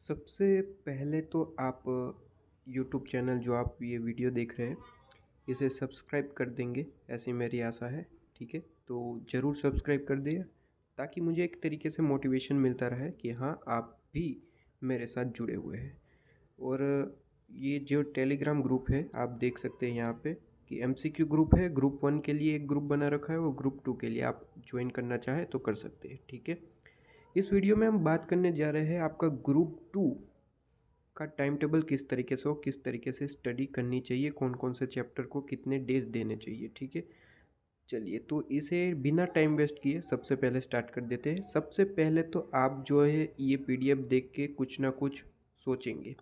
सबसे पहले तो आप यूट्यूब चैनल जो आप ये वीडियो देख रहे हैं इसे सब्सक्राइब कर देंगे, ऐसी मेरी आशा है। ठीक है, तो ज़रूर सब्सक्राइब कर दिए ताकि मुझे एक तरीके से मोटिवेशन मिलता रहे कि हाँ, आप भी मेरे साथ जुड़े हुए हैं। और ये जो टेलीग्राम ग्रुप है आप देख सकते हैं यहाँ पे कि एमसीक्यू ग्रुप है। ग्रुप 1 के लिए एक ग्रुप बना रखा है और ग्रुप 2 के लिए आप ज्वाइन करना चाहें तो कर सकते हैं। ठीक है, इस वीडियो में हम बात करने जा रहे हैं आपका ग्रुप 2 का टाइम टेबल किस तरीके से हो, किस तरीके से स्टडी करनी चाहिए, कौन कौन से चैप्टर को कितने डेज देने चाहिए। ठीक है, चलिए तो इसे बिना टाइम वेस्ट किए सबसे पहले स्टार्ट कर देते हैं। सबसे पहले तो आप जो है ये पीडीएफ देख के कुछ ना कुछ सोचेंगे।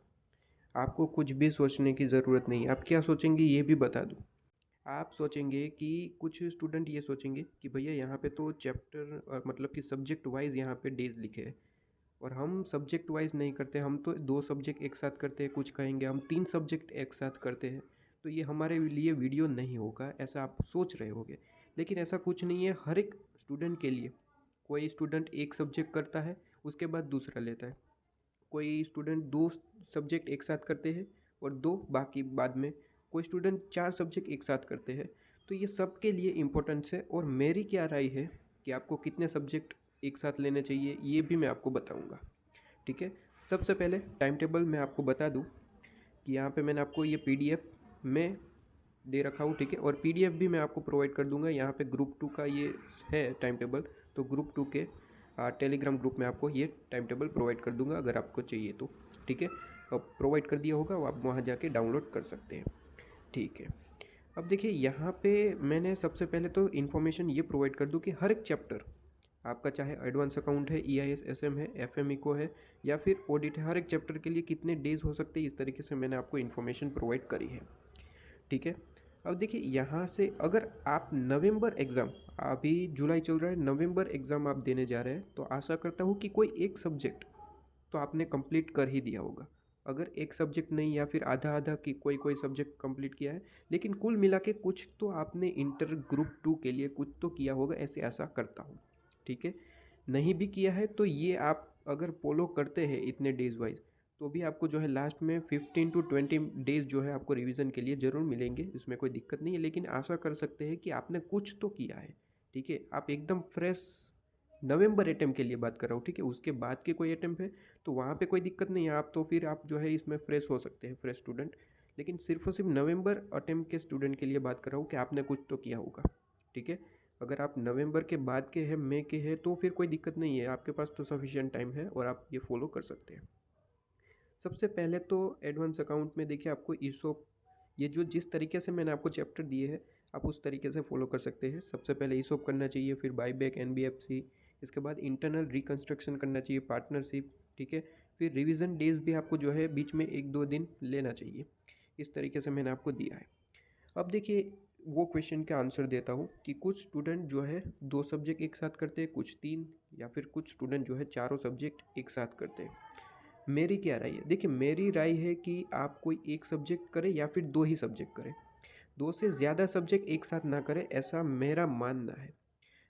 आपको कुछ भी सोचने की ज़रूरत नहीं है। आप क्या सोचेंगे ये भी बता दूँ। आप सोचेंगे कि कुछ स्टूडेंट ये सोचेंगे कि भैया यहाँ पे तो चैप्टर मतलब कि सब्जेक्ट वाइज यहाँ पे डेज लिखे हैं और हम सब्जेक्ट वाइज नहीं करते। हम तो 2 सब्जेक्ट एक साथ करते हैं। कुछ कहेंगे हम 3 सब्जेक्ट एक साथ करते हैं, तो ये हमारे लिए वीडियो नहीं होगा, ऐसा आप सोच रहे होंगे। लेकिन ऐसा कुछ नहीं है। हर एक स्टूडेंट के लिए कोई स्टूडेंट एक सब्जेक्ट करता है, उसके बाद दूसरा लेता है। कोई स्टूडेंट 2 सब्जेक्ट एक साथ करते हैं और 2 बाकी बाद में। कोई स्टूडेंट 4 सब्जेक्ट एक साथ करते हैं। तो ये सबके लिए इम्पोर्टेंस है और मेरी क्या राय है कि आपको कितने सब्जेक्ट एक साथ लेने चाहिए ये भी मैं आपको बताऊंगा। ठीक है, सबसे पहले टाइम टेबल मैं आपको बता दूं कि यहाँ पे मैंने आपको ये पीडीएफ में दे रखा हूँ। ठीक है, और पीडीएफ भी मैं आपको प्रोवाइड कर दूंगा। यहाँ पे ग्रुप 2 का ये है टाइम टेबल, तो ग्रुप 2 के टेलीग्राम ग्रुप में आपको ये टाइम टेबल प्रोवाइड कर दूंगा अगर आपको चाहिए तो। ठीक है, अब प्रोवाइड कर दिया होगा, आप वहाँ जाके डाउनलोड कर सकते हैं। ठीक है, अब देखिए यहाँ पे मैंने सबसे पहले तो इन्फॉर्मेशन ये प्रोवाइड कर दूँ कि हर एक चैप्टर आपका, चाहे एडवांस अकाउंट है, ईआईएस एसएम है, एफएम इको है या फिर ऑडिट है, हर एक चैप्टर के लिए कितने डेज हो सकते हैं, इस तरीके से मैंने आपको इन्फॉर्मेशन प्रोवाइड करी है। ठीक है, अब देखिए यहाँ से अगर आप नवंबर एग्ज़ाम, अभी जुलाई चल रहा है, नवंबर एग्ज़ाम आप देने जा रहे हैं, तो आशा करता हूँ कि कोई एक सब्जेक्ट तो आपने कंप्लीट कर ही दिया होगा। अगर एक सब्जेक्ट नहीं या फिर आधा आधा की कोई कोई सब्जेक्ट कंप्लीट किया है, लेकिन कुल मिला के कुछ तो आपने इंटर ग्रुप 2 के लिए कुछ तो किया होगा, ऐसे आशा करता हूँ। ठीक है, नहीं भी किया है तो ये आप अगर फॉलो करते हैं इतने डेज वाइज, तो भी आपको जो है लास्ट में 15 to 20 डेज जो है आपको रिवीजन के लिए ज़रूर मिलेंगे। इसमें कोई दिक्कत नहीं है, लेकिन आशा कर सकते हैं कि आपने कुछ तो किया है। ठीक है, आप एकदम फ्रेश नवंबर अटेम्प्ट के लिए बात कर रहा हूँ। ठीक है, उसके बाद के कोई अटेम्प्ट है तो वहाँ पे कोई दिक्कत नहीं है, आप तो फिर आप जो है इसमें फ्रेश हो सकते हैं, फ्रेश स्टूडेंट। लेकिन सिर्फ और सिर्फ नवंबर अटेम्प्ट के स्टूडेंट के लिए बात कर रहा हूँ कि आपने कुछ तो किया होगा। ठीक है, अगर आप नवंबर के बाद के हैं, मई के हैं, तो फिर कोई दिक्कत नहीं है, आपके पास तो सफिशिएंट टाइम है और आप ये फॉलो कर सकते हैं। सबसे पहले तो एडवांस अकाउंट में देखिए आपको ईसोप, ये जो जिस तरीके से मैंने आपको चैप्टर दिए हैं आप उस तरीके से फॉलो कर सकते हैं। सबसे पहले ईसोप करना चाहिए, फिर बाईबैक, एनबीएफसी, इसके बाद इंटरनल रिकंस्ट्रक्शन करना चाहिए, पार्टनरशिप। ठीक है, फिर रिवीजन डेज भी आपको जो है बीच में 1-2 दिन लेना चाहिए। इस तरीके से मैंने आपको दिया है। अब देखिए वो क्वेश्चन का आंसर देता हूँ कि कुछ स्टूडेंट जो है 2 सब्जेक्ट एक साथ करते हैं, कुछ 3, या फिर कुछ स्टूडेंट जो है चारों सब्जेक्ट एक साथ करते हैं। मेरी क्या राय है, देखिए मेरी राय है कि आप कोई एक सब्जेक्ट करें या फिर 2 ही सब्जेक्ट करें। 2 से ज़्यादा सब्जेक्ट एक साथ ना करें, ऐसा मेरा मानना है।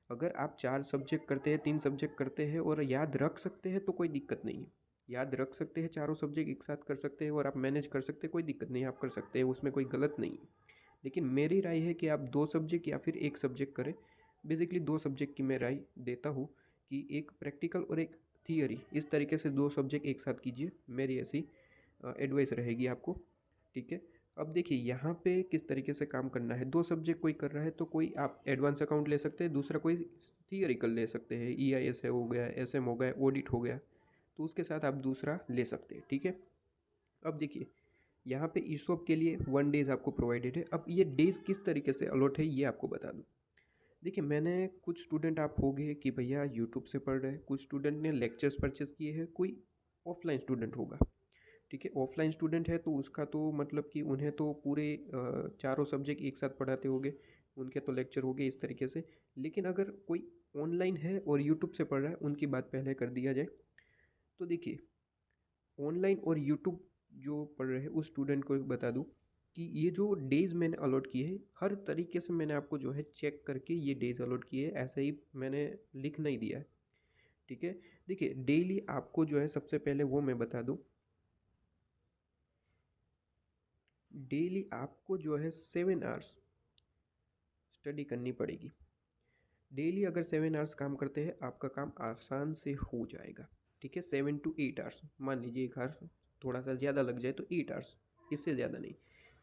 अगर आप 4 सब्जेक्ट करते हैं, 3 सब्जेक्ट करते हैं और याद रख सकते हैं तो कोई दिक्कत नहीं है। याद रख सकते हैं, चारों सब्जेक्ट एक साथ कर सकते हैं और आप मैनेज कर सकते हैं, कोई दिक्कत नहीं है, आप कर सकते हैं, उसमें कोई गलत नहीं है। लेकिन मेरी राय है कि आप 2 सब्जेक्ट या फिर एक सब्जेक्ट करें। बेसिकली 2 सब्जेक्ट की मैं राय देता हूँ कि एक प्रैक्टिकल और एक थियरी, इस तरीके से 2 सब्जेक्ट एक साथ कीजिए, मेरी ऐसी एडवाइस रहेगी आपको। ठीक है, अब देखिए यहाँ पे किस तरीके से काम करना है। 2 सब्जेक्ट कोई कर रहा है तो कोई आप एडवांस अकाउंट ले सकते हैं, दूसरा कोई थियरिकल ले सकते हैं, ईआईएस है हो गया, एसएम हो गया, ऑडिट हो गया, तो उसके साथ आप दूसरा ले सकते हैं। ठीक है, अब देखिए यहाँ पे ईसॉप के लिए 1 डेज आपको प्रोवाइडेड है। अब ये डेज किस तरीके से अलॉट है ये आपको बता दूँ। देखिए मैंने कुछ स्टूडेंट आप हो गए कि भैया यूट्यूब से पढ़ रहे हैं, कुछ स्टूडेंट ने लेक्चर्स परचेस किए हैं, कोई ऑफलाइन स्टूडेंट होगा। ठीक है, ऑफलाइन स्टूडेंट है तो उसका तो मतलब कि उन्हें तो पूरे चारों सब्जेक्ट एक साथ पढ़ाते होंगे, उनके तो लेक्चर हो गए इस तरीके से। लेकिन अगर कोई ऑनलाइन है और यूट्यूब से पढ़ रहा है, उनकी बात पहले कर दिया जाए, तो देखिए ऑनलाइन और यूट्यूब जो पढ़ रहे हैं उस स्टूडेंट को बता दूं कि ये जो डेज़ मैंने अलॉट किए हैं, हर तरीके से मैंने आपको जो है चेक करके ये डेज़ अलॉट किए हैं, ऐसे ही मैंने लिख नहीं दिया है। ठीक है। देखिए डेली आपको जो है सबसे पहले वो मैं बता दूं, डेली आपको जो है 7 आवर्स स्टडी करनी पड़ेगी। डेली अगर 7 आवर्स काम करते हैं आपका काम आसान से हो जाएगा। ठीक है, 7 to 8 आवर्स, मान लीजिए एक आवर थोड़ा सा ज़्यादा लग जाए तो 8 आवर्स, इससे ज़्यादा नहीं,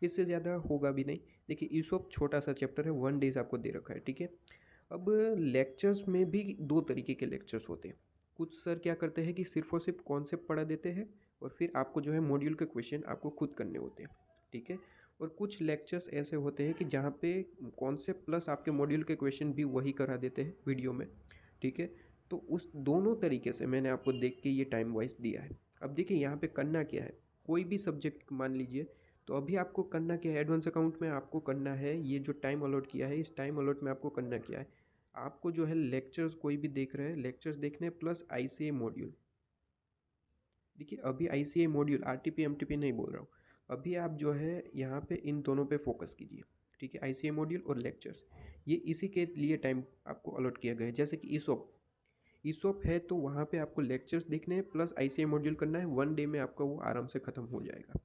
इससे ज़्यादा होगा भी नहीं। देखिए ईसोप छोटा सा चैप्टर है, 1 डेज आपको दे रखा है। ठीक है, अब लेक्चर्स में भी दो तरीके के लेक्चर्स होते हैं। कुछ सर क्या करते हैं कि सिर्फ और सिर्फ कॉन्सेप्ट पढ़ा देते हैं और फिर आपको जो है मॉड्यूल के क्वेश्चन आपको खुद करने होते हैं। ठीक है, और कुछ लेक्चर्स ऐसे होते हैं कि जहाँ पे कॉन्सेप्ट प्लस आपके मॉड्यूल के क्वेश्चन भी वही करा देते हैं वीडियो में। ठीक है, तो उस दोनों तरीके से मैंने आपको देख के ये टाइम वाइज दिया है। अब देखिए यहाँ पे करना क्या है, कोई भी सब्जेक्ट मान लीजिए, तो अभी आपको करना क्या है, एडवांस अकाउंट में आपको करना है, ये जो टाइम अलॉट किया है इस टाइम अलॉट में आपको करना क्या है, आपको जो है लेक्चर्स कोई भी देख रहे हैं लेक्चर्स देखने प्लस आईसीए मॉड्यूल। देखिए अभी आईसीए मॉड्यूल आरटीपी एमटीपी नहीं बोल रहा हूँ, अभी आप जो है यहाँ पे इन दोनों पे फोकस कीजिए। ठीक है, आईसीए मॉड्यूल और लेक्चर्स, ये इसी के लिए टाइम आपको अलॉट किया गया है। जैसे कि ईसोप, ईसोप है तो वहाँ पे आपको लेक्चर्स देखने हैं प्लस आईसीए मॉड्यूल करना है, 1 डे में आपका वो आराम से ख़त्म हो जाएगा।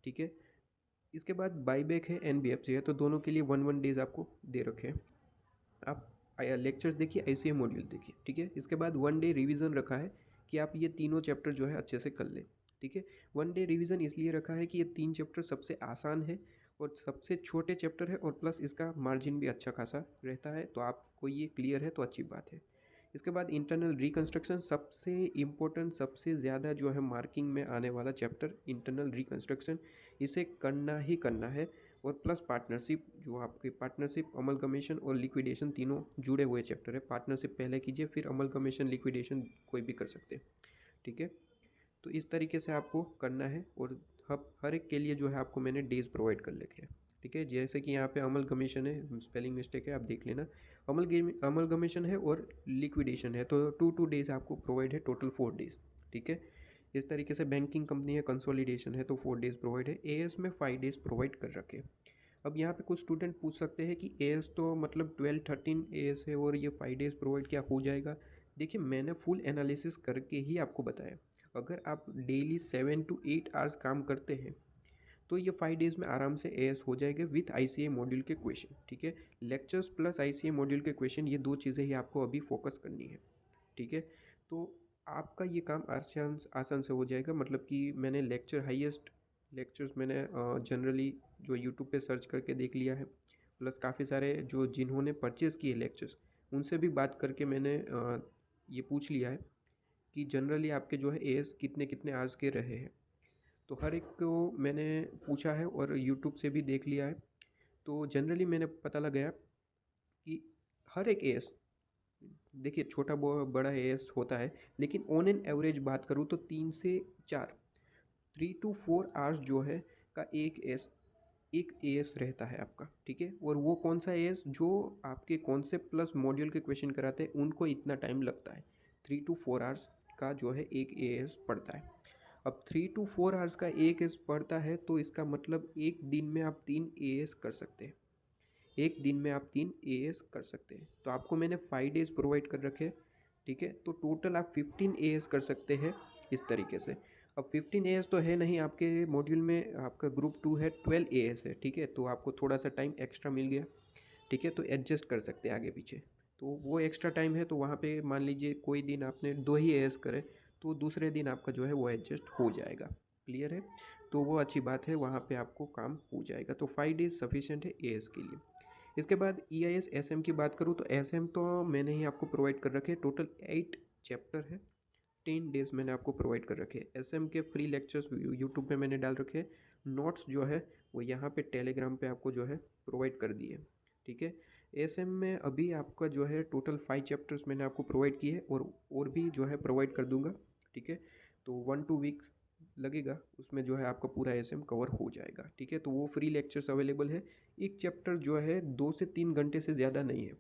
ठीक है, इसके बाद बाईबैक है, एनबीएफसी है, तो दोनों के लिए 1 1 डेज आपको दे रखे हैं। आप लेक्चर्स देखिए, आईसीए मॉड्यूल देखिए। ठीक है, इसके बाद 1 डे रिवीजन रखा है कि आप ये तीनों चैप्टर जो है अच्छे से कर लें। ठीक है, 1 डे रिवीजन इसलिए रखा है कि ये 3 चैप्टर सबसे आसान है और सबसे छोटे चैप्टर है और प्लस इसका मार्जिन भी अच्छा खासा रहता है, तो आपको ये क्लियर है तो अच्छी बात है। इसके बाद इंटरनल रिकन्स्ट्रक्शन, सबसे इम्पोर्टेंट सबसे ज़्यादा जो है मार्किंग में आने वाला चैप्टर इंटरनल रिकन्स्ट्रक्शन, इसे करना ही करना है। और प्लस पार्टनरशिप, जो आपके पार्टनरशिप अमलगमेशन और लिक्विडेशन तीनों जुड़े हुए चैप्टर है। पार्टनरशिप पहले कीजिए फिर अमलगमेशन लिक्विडेशन कोई भी कर सकते हैं। ठीक है, तो इस तरीके से आपको करना है और हर एक के लिए जो है आपको मैंने डेज प्रोवाइड कर रखे हैं। ठीक है, जैसे कि यहाँ पे अमलगमेशन है, स्पेलिंग मिस्टेक है आप देख लेना, अमलगमेशन है और लिक्विडेशन है, तो 2 2 डेज आपको प्रोवाइड है, टोटल 4 डेज। ठीक है, इस तरीके से बैंकिंग कंपनी है, कंसोलिडेशन है, तो 4 डेज प्रोवाइड है। एएस में 5 डेज प्रोवाइड कर रखे। अब यहाँ पे कुछ स्टूडेंट पूछ सकते हैं कि एएस तो मतलब 12 13 एएस है और ये 5 डेज प्रोवाइड क्या हो जाएगा। देखिए मैंने फुल एनालिसिस करके ही आपको बताया, अगर आप डेली 7 to 8 आवर्स काम करते हैं तो ये 5 डेज में आराम से एएस हो जाएगा विथ आईसीए मॉड्यूल के क्वेश्चन। ठीक है, लेक्चर्स प्लस आईसीए मॉड्यूल के क्वेश्चन, ये दो चीज़ें ही आपको अभी फोकस करनी है। ठीक है, तो आपका ये काम आसान आसान से हो जाएगा। मतलब कि मैंने लेक्चर हाईएस्ट लेक्चर्स मैंने जनरली जो यूट्यूब पे सर्च करके देख लिया है, प्लस काफ़ी सारे जो जिन्होंने परचेज़ किए लेक्चर्स उनसे भी बात करके मैंने ये पूछ लिया है कि जनरली आपके जो है एएस कितने कितने आवर्स के रहे हैं। तो हर एक को मैंने पूछा है और यूट्यूब से भी देख लिया है, तो जनरली मैंने पता लगाया कि हर एक एएस, देखिए छोटा बड़ा एएस होता है, लेकिन ऑन एन एवरेज बात करूँ तो 3 से 4, 3 to 4 आवर्स जो है का एक एएस रहता है आपका। ठीक है, और वो कौन सा एएस, जो आपके कॉन्सेप्ट प्लस मॉड्यूल के क्वेश्चन कराते हैं उनको इतना टाइम लगता है। 3 to 4 आवर्स का जो है एक एएस पढ़ता है। अब 3 to 4 आवर्स का एक एएस पढ़ता है तो इसका मतलब एक दिन में आप 3 एएस कर सकते हैं, एक दिन में आप 3 एएस कर सकते हैं। तो आपको मैंने 5 डेज प्रोवाइड कर रखे। ठीक है, तो टोटल आप 15 एएस कर सकते हैं इस तरीके से। अब 15 एएस तो है नहीं, आपके मॉड्यूल में आपका ग्रुप 2 है, 12 एएस है। ठीक है, तो आपको थोड़ा सा टाइम एक्स्ट्रा मिल गया। ठीक है, तो एडजस्ट कर सकते हैं आगे पीछे, तो वो एक्स्ट्रा टाइम है, तो वहाँ पे मान लीजिए कोई दिन आपने 2 ही एएस करे तो दूसरे दिन आपका जो है वो एडजस्ट हो जाएगा। क्लियर है, तो वो अच्छी बात है, वहाँ पे आपको काम हो जाएगा। तो 5 डेज सफिशिएंट है एएस के लिए। इसके बाद ईआईएस एसएम की बात करूँ तो एसएम तो मैंने ही आपको प्रोवाइड कर रखे, टोटल 8 चैप्टर है, 10 डेज मैंने आपको प्रोवाइड कर रखे। एसएम के फ्री लेक्चर्स यूट्यूब पे मैंने डाल रखे, नोट्स जो है वो यहाँ पे टेलीग्राम पे आपको जो है प्रोवाइड कर दिए। ठीक है, एसएम में अभी आपका जो है टोटल 5 चैप्टर्स मैंने आपको प्रोवाइड किए और भी जो है प्रोवाइड कर दूंगा। ठीक है, तो 1 2 वीक लगेगा, उसमें जो है आपका पूरा एसएम कवर हो जाएगा। ठीक है, तो वो फ्री लेक्चर्स अवेलेबल है। एक चैप्टर जो है 2 से 3 घंटे से ज़्यादा नहीं है,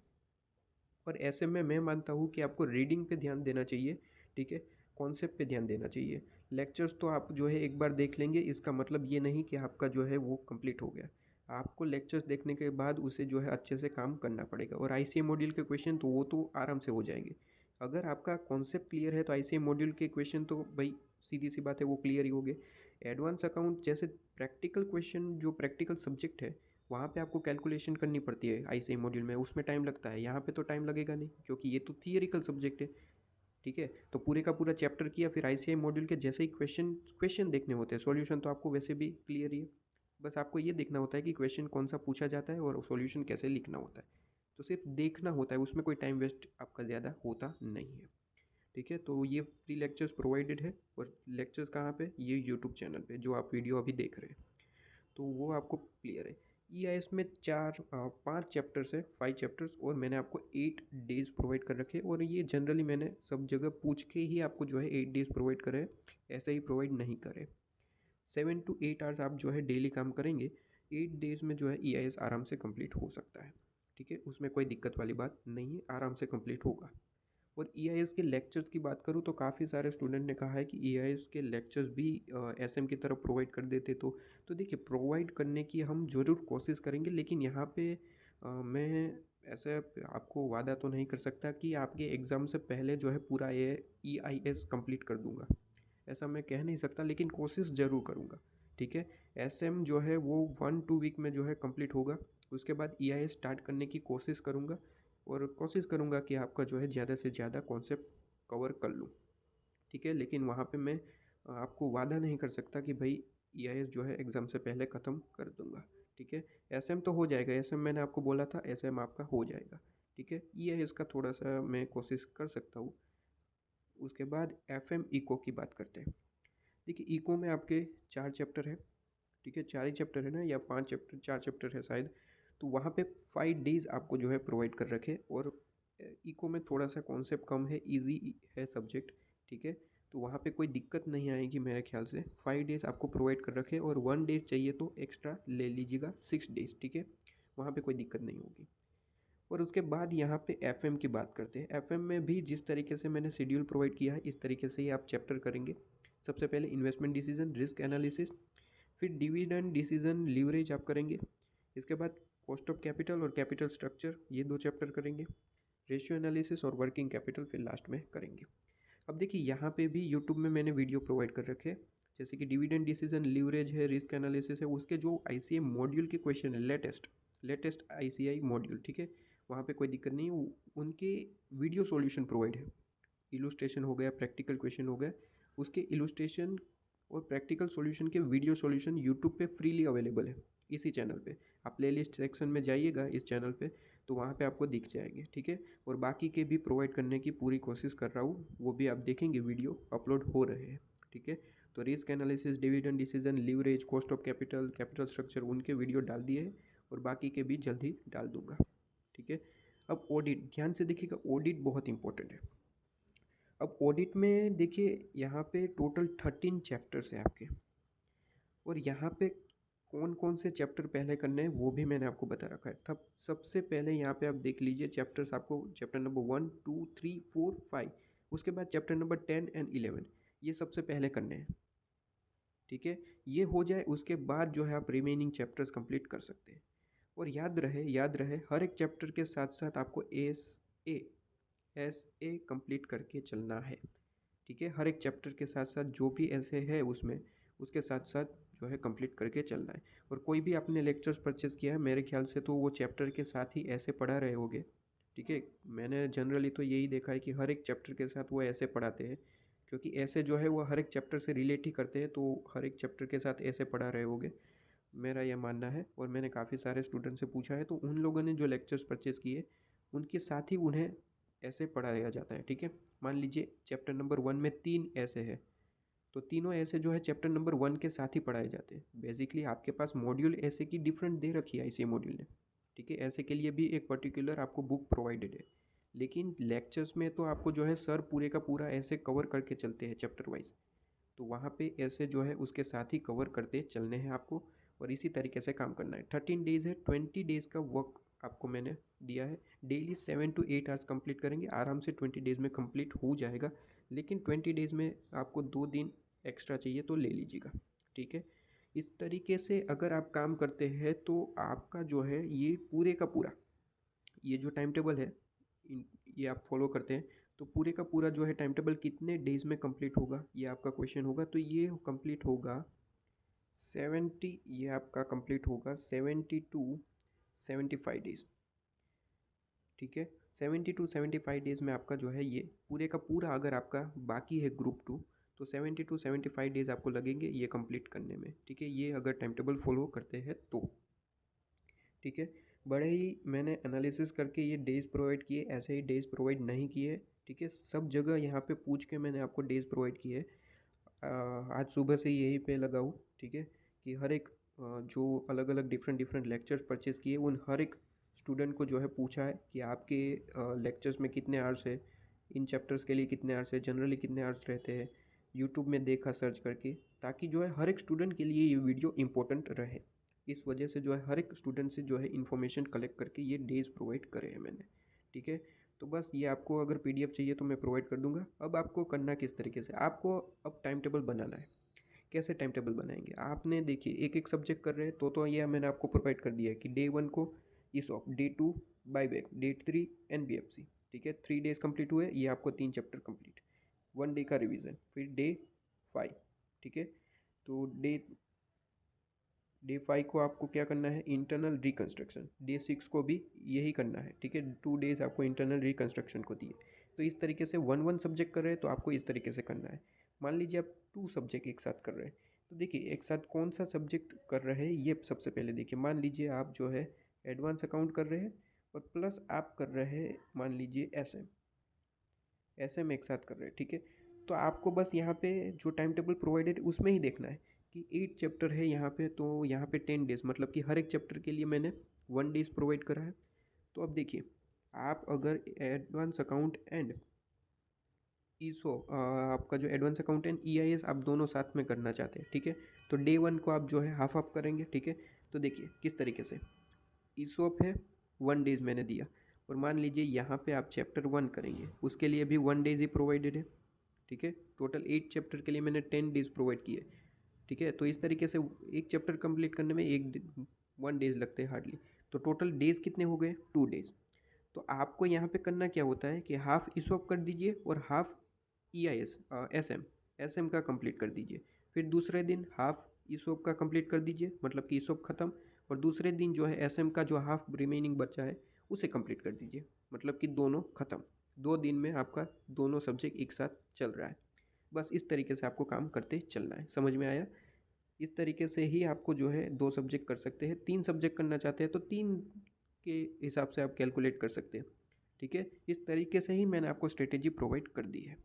और ऐसे में मैं मानता हूँ कि आपको रीडिंग पे ध्यान देना चाहिए। ठीक है, कॉन्सेप्ट पे ध्यान देना चाहिए। लेक्चर्स तो आप जो है एक बार देख लेंगे, इसका मतलब ये नहीं कि आपका जो है वो कंप्लीट हो गया। आपको लेक्चर्स देखने के बाद उसे जो है अच्छे से काम करना पड़ेगा। और आईसीए मॉड्यूल के क्वेश्चन तो वो तो आराम से हो जाएंगे। अगर आपका कॉन्सेप्ट क्लियर है तो आईसीएम मॉड्यूल के क्वेश्चन तो भाई सीधी सी बात है वो क्लियर ही होंगे। एडवांस अकाउंट जैसे प्रैक्टिकल क्वेश्चन, जो प्रैक्टिकल सब्जेक्ट है वहाँ पे आपको कैलकुलेशन करनी पड़ती है आईसीएम मॉड्यूल में, उसमें टाइम लगता है। यहाँ पे तो टाइम लगेगा नहीं क्योंकि ये तो थियरिकल सब्जेक्ट है। ठीक है, तो पूरे का पूरा चैप्टर किया, फिर आईसीएम मॉड्यूल के जैसे ही क्वेश्चन क्वेश्चन देखने होते हैं, सॉल्यूशन तो आपको वैसे भी क्लियर ही है। बस आपको ये देखना होता है कि क्वेश्चन कौन सा पूछा जाता है और सॉल्यूशन कैसे लिखना होता है। तो सिर्फ देखना होता है, उसमें कोई टाइम वेस्ट आपका ज़्यादा होता नहीं है। ठीक है, तो ये फ्री लेक्चर्स प्रोवाइडेड है। और लेक्चर्स कहाँ पे? ये यूट्यूब चैनल पे जो आप वीडियो अभी देख रहे हैं, तो वो आपको क्लियर है। ईआईएस में 5 चैप्टर्स है, 5 चैप्टर्स, और मैंने आपको 8 डेज़ प्रोवाइड कर रखे। और ये जनरली मैंने सब जगह पूछ के ही आपको जो है 8 डेज़ प्रोवाइड करे, ऐसे ही प्रोवाइड नहीं करे। 7 to 8 आवर्स आप जो है डेली काम करेंगे, 8 डेज़ में जो है ईआईएस आराम से कंप्लीट हो सकता है। ठीक है, उसमें कोई दिक्कत वाली बात नहीं है, आराम से कंप्लीट होगा। और ईआईएस के लेक्चर्स की बात करूँ तो काफ़ी सारे स्टूडेंट ने कहा है कि ईआईएस के लेक्चर्स भी एसएम की तरफ प्रोवाइड कर देते। तो देखिए, प्रोवाइड करने की हम ज़रूर कोशिश करेंगे, लेकिन यहाँ पे मैं ऐसे आपको वादा तो नहीं कर सकता कि आपके एग्ज़ाम से पहले जो है पूरा ये ईआईएस कंप्लीट कर दूंगा, ऐसा मैं कह नहीं सकता, लेकिन कोशिश ज़रूर करूँगा। ठीक है, एसएम जो है वो 1-2 वीक में जो है कंप्लीट होगा। उसके बाद ईआईएस स्टार्ट करने की कोशिश करूँगा, और कोशिश करूँगा कि आपका जो है ज़्यादा से ज़्यादा कॉन्सेप्ट कवर कर लूँ। ठीक है, लेकिन वहाँ पे मैं आपको वादा नहीं कर सकता कि भाई ईआईएस जो है एग्ज़ाम से पहले ख़त्म कर दूँगा। ठीक है, एसएम तो हो जाएगा, एसएम मैंने आपको बोला था एसएम आपका हो जाएगा। ठीक है, ईआईएस का थोड़ा सा मैं कोशिश कर सकता हूँ। उसके बाद एफएम इको की बात करते हैं। देखिए, इको में आपके 4 चैप्टर है। ठीक है, 4 ही चैप्टर है ना, या 5 चैप्टर, 4 चैप्टर है शायद। तो वहाँ पे 5 डेज़ आपको जो है प्रोवाइड कर रखे। और इको में थोड़ा सा कॉन्सेप्ट कम है, इजी है सब्जेक्ट। ठीक है, तो वहाँ पे कोई दिक्कत नहीं आएगी मेरे ख्याल से। 5 डेज़ आपको प्रोवाइड कर रखे, और 1 डेज़ चाहिए तो एक्स्ट्रा ले लीजिएगा, 6 डेज़। ठीक है, वहाँ पे कोई दिक्कत नहीं होगी। और उसके बाद यहाँ पे एफएम की बात करते हैं। एफएम में भी जिस तरीके से मैंने शेड्यूल प्रोवाइड किया है, इस तरीके से ही आप चैप्टर करेंगे। सबसे पहले इन्वेस्टमेंट डिसीजन, रिस्क एनालिसिस, फिर डिविडेंड डिसीजन, लीवरेज आप करेंगे। इसके बाद कॉस्ट ऑफ कैपिटल और कैपिटल स्ट्रक्चर, ये 2 चैप्टर करेंगे। रेशियो एनालिसिस और वर्किंग कैपिटल फिर लास्ट में करेंगे। अब देखिए, यहाँ पे भी यूट्यूब में मैंने वीडियो प्रोवाइड कर रखे हैं, जैसे कि डिविडेंड डिसीजन, लीवरेज है, रिस्क एनालिसिस है, उसके जो आईसीए मॉड्यूल के क्वेश्चन है, लेटेस्ट आईसीआई मॉड्यूल। ठीक है, वहाँ पे कोई दिक्कत नहीं है, उनके वीडियो सॉल्यूशन प्रोवाइड है। इलुस्ट्रेशन हो गया, प्रैक्टिकल क्वेश्चन हो गया, उसके इलुस्ट्रेशन और प्रैक्टिकल सॉल्यूशन के वीडियो सॉल्यूशन यूट्यूब पे फ्रीली अवेलेबल है, इसी चैनल पे। आप प्लेलिस्ट सेक्शन में जाइएगा इस चैनल पे, तो वहाँ पे आपको दिख जाएंगे। ठीक है, और बाकी के भी प्रोवाइड करने की पूरी कोशिश कर रहा हूँ, वो भी आप देखेंगे, वीडियो अपलोड हो रहे हैं। ठीक है, तो risk analysis, dividend decision, leverage, cost of capital, capital structure, उनके वीडियो डाल दिए हैं, और बाकी के भी जल्द ही डाल दूंगा। ठीक है, अब ऑडिट ध्यान से देखिएगा, ऑडिट बहुत इंपॉर्टेंट है। अब ऑडिट में देखिए, यहाँ पे टोटल 13 चैप्टर्स हैं आपके, और यहाँ पे कौन कौन से चैप्टर पहले करने हैं वो भी मैंने आपको बता रखा है। तब सबसे पहले यहाँ पे आप देख लीजिए चैप्टर्स, आपको चैप्टर नंबर 1, 2, 3, 4, 5, उसके बाद चैप्टर नंबर 10 एंड 11, ये सबसे पहले करने हैं। ठीक है, ये हो जाए उसके बाद जो है आप रिमेनिंग चैप्टर्स कंप्लीट कर सकते हैं। और याद रहे हर एक चैप्टर के साथ साथ आपको एस ए कंप्लीट करके चलना है। ठीक है, हर एक चैप्टर के साथ साथ जो भी ऐसे है उसमें, उसके साथ साथ जो है कंप्लीट करके चलना है। और कोई भी आपने लेक्चर्स परचेज़ किया है, मेरे ख्याल से तो वो चैप्टर के साथ ही ऐसे पढ़ा रहे होगे। ठीक है, मैंने जनरली तो यही देखा है कि हर एक चैप्टर के साथ वो ऐसे पढ़ाते हैं, क्योंकि ऐसे जो है वो हर एक चैप्टर से रिलेट ही करते हैं, तो हर एक चैप्टर के साथ ऐसे पढ़ा रहे होगे, मेरा यह मानना है। और मैंने काफ़ी सारे स्टूडेंट से पूछा है, तो उन लोगों ने जो लेक्चर्स परचेज़ किए, उनके साथ ही उन्हें ऐसे पढ़ाया जाता है। ठीक है, मान लीजिए चैप्टर नंबर 1 में 3 ऐसे है, तो तीनों ऐसे जो है चैप्टर नंबर 1 के साथ ही पढ़ाए जाते हैं। बेसिकली आपके पास मॉड्यूल ऐसे की डिफरेंट दे रखी है इसी मॉड्यूल ने। ठीक है, ऐसे के लिए भी एक पर्टिकुलर आपको बुक प्रोवाइडेड है, लेकिन लेक्चर्स में तो आपको जो है सर पूरे का पूरा ऐसे कवर करके चलते हैं चैप्टर वाइज, तो वहाँ पे ऐसे जो है उसके साथ ही कवर करते चलने हैं आपको, और इसी तरीके से काम करना है। 13 डेज़ है, 20 डेज़ का वर्क आपको मैंने दिया है। डेली 7 to 8 आवर्स कंप्लीट करेंगे, आराम से 20 डेज़ में कंप्लीट हो जाएगा। लेकिन 20 डेज़ में आपको 2 दिन एक्स्ट्रा चाहिए तो ले लीजिएगा। ठीक है, इस तरीके से अगर आप काम करते हैं तो आपका जो है ये पूरे का पूरा ये जो टाइम टेबल है, ये आप फॉलो करते हैं तो पूरे का पूरा जो है टाइम टेबल कितने डेज में कंप्लीट होगा, ये आपका क्वेश्चन होगा। तो ये कंप्लीट होगा 70, ये आपका कंप्लीट होगा 70 to 75 डेज, ठीक है। 70 to 75 डेज में आपका जो है ये पूरे का पूरा, अगर आपका बाकी है ग्रुप 2 तो 70 to 75 डेज आपको लगेंगे ये कंप्लीट करने में, ठीक है। ये अगर टाइम टेबल फॉलो करते हैं तो, ठीक है। बड़े ही मैंने एनालिसिस करके ये डेज़ प्रोवाइड किए, ऐसे ही डेज़ प्रोवाइड नहीं किए, ठीक है। सब जगह यहाँ पे पूछ के मैंने आपको डेज़ प्रोवाइड किए। आज सुबह से यहीं पे लगा हूँ, ठीक है, कि हर एक जो अलग अलग डिफरेंट लेक्चर्स परचेज़ किए, उन हर एक स्टूडेंट को जो है पूछा है कि आपके लेक्चर्स में कितने आवर्स है, इन चैप्टर्स के लिए कितने आवर्स है, जनरली कितने आवर्स रहते हैं। यूट्यूब में देखा सर्च करके, ताकि जो है हर एक स्टूडेंट के लिए ये वीडियो इंपॉर्टेंट रहे। इस वजह से जो है हर एक स्टूडेंट से जो है इन्फॉर्मेशन कलेक्ट करके ये डेज़ प्रोवाइड करे हैं मैंने, ठीक है। तो बस ये आपको अगर पीडीएफ चाहिए तो मैं प्रोवाइड कर दूंगा। अब आपको करना किस तरीके से, आपको अब टाइम टेबल बनाना है। कैसे टाइम टेबल बनाएंगे, आपने देखिए एक एक सब्जेक्ट कर रहे हैं तो ये मैंने आपको प्रोवाइड कर दिया है कि डे 1 को ESOP, day 2 buyback, day 3 NBFC, ठीक है। 3 डेज कंप्लीट हुए, ये आपको 3 चैप्टर कंप्लीट, 1 डे का रिवीजन, फिर डे 5, ठीक है। तो डे 5 को आपको क्या करना है, इंटरनल रिकन्स्ट्रक्शन। डे 6 को भी यही करना है, ठीक है। 2 डेज आपको इंटरनल रिकन्स्ट्रक्शन को दिए। तो इस तरीके से 1 सब्जेक्ट कर रहे हैं तो आपको इस तरीके से करना है। मान लीजिए आप 2 सब्जेक्ट एक साथ कर रहे हैं, तो देखिए एक साथ कौन सा सब्जेक्ट कर रहे हैं ये सबसे पहले देखिए। मान लीजिए आप जो है एडवांस अकाउंट कर रहे हैं और प्लस आप कर रहे हैं मान लीजिए एस एम एक साथ कर रहे हैं, ठीक है। तो आपको बस यहाँ पे जो टाइम टेबल प्रोवाइडेड है उसमें ही देखना है कि 8 चैप्टर है यहाँ पे, तो यहाँ पे 10 डेज, मतलब कि हर एक चैप्टर के लिए मैंने 1 डेज प्रोवाइड करा है। तो अब देखिए, आप अगर एडवांस अकाउंट एंड ईसो आपका जो एडवांस अकाउंट एंड ईआईएस आप दोनों साथ में करना चाहते हैं, ठीक है। तो डे 1 को आप जो है हाफ हाफ करेंगे, ठीक है। तो देखिए किस तरीके से ईसोप है, 1 डेज मैंने दिया, और मान लीजिए यहाँ पे आप चैप्टर 1 करेंगे, उसके लिए भी 1 डेज ही प्रोवाइडेड है, ठीक है। टोटल 8 चैप्टर के लिए मैंने 10 डेज प्रोवाइड किए, ठीक है। तो इस तरीके से एक चैप्टर कंप्लीट करने में 1 डेज लगते हैं हार्डली। तो टोटल डेज कितने हो गए, 2 डेज। तो आपको यहाँ पे करना क्या होता है कि हाफ ईसॉप कर दीजिए और हाफ ईआईएस एसएम का कंप्लीट कर दीजिए। फिर दूसरे दिन हाफ ईसॉप का कंप्लीट कर दीजिए, मतलब कि ईसॉप ख़त्म, और दूसरे दिन जो है एसएम का जो हाफ रिमेनिंग बचा है उसे कंप्लीट कर दीजिए, मतलब कि दोनों ख़त्म। 2 दिन में आपका दोनों सब्जेक्ट एक साथ चल रहा है। बस इस तरीके से आपको काम करते चलना है, समझ में आया। इस तरीके से ही आपको जो है 2 सब्जेक्ट कर सकते हैं। 3 सब्जेक्ट करना चाहते हैं तो 3 के हिसाब से आप कैलकुलेट कर सकते हैं, ठीक है। इस तरीके से ही मैंने आपको स्ट्रेटेजी प्रोवाइड कर दी है।